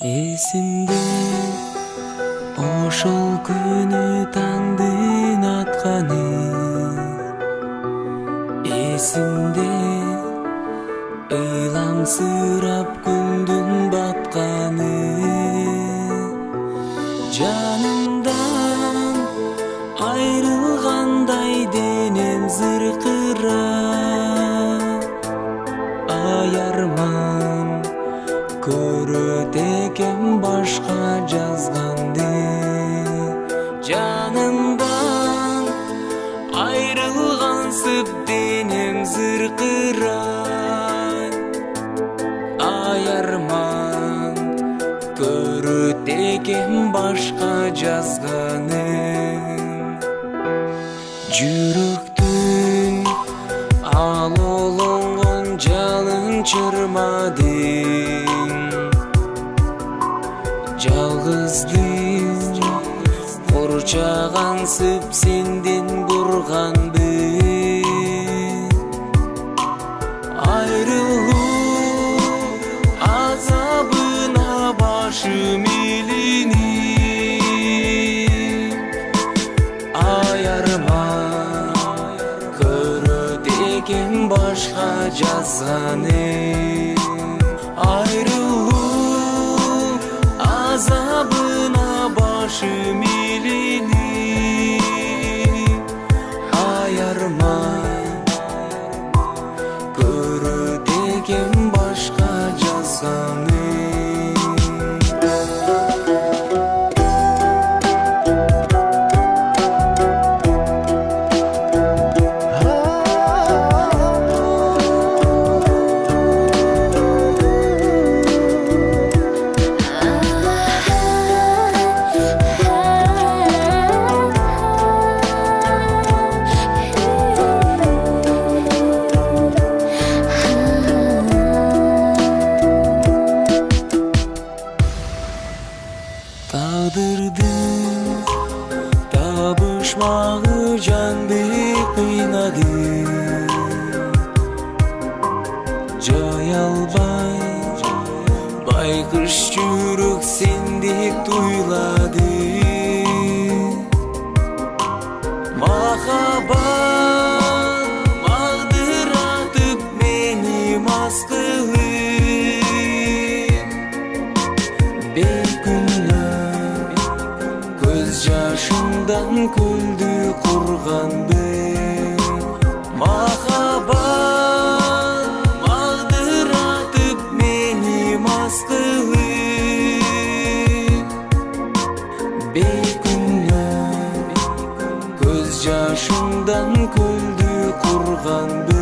Esimde ошол күнү таңдын атканы, эсимде ыйламсырап күндүн батканы, жанымдан айрылгандай денем зыркырап, аярман көрөт экен башка жазганды. Жанымдан айрылгансып денем зыркырай, аярман көрөт экен башка жазганын. Жүрөктүн алолонгон жалын чырмадың, жалгыздын курчагансып сенден бурганды. Айрылуу азабына башым илинип, аярман көрөт экен башка жазганын. Айрылуу азабына башым илинип, аярман көрөт экен башка жазганын. Тагдырдын табышмагы жанды кыйнады, жай албай байкуш жүрөк сендик туйлады. Махаббат магдыратып мени мас кылып, бейкүнә көз жашымдан көлдү курганды. Махаббат магдыратып мени мас кылып, бейкүнә көз жашымдан көлдү курганды.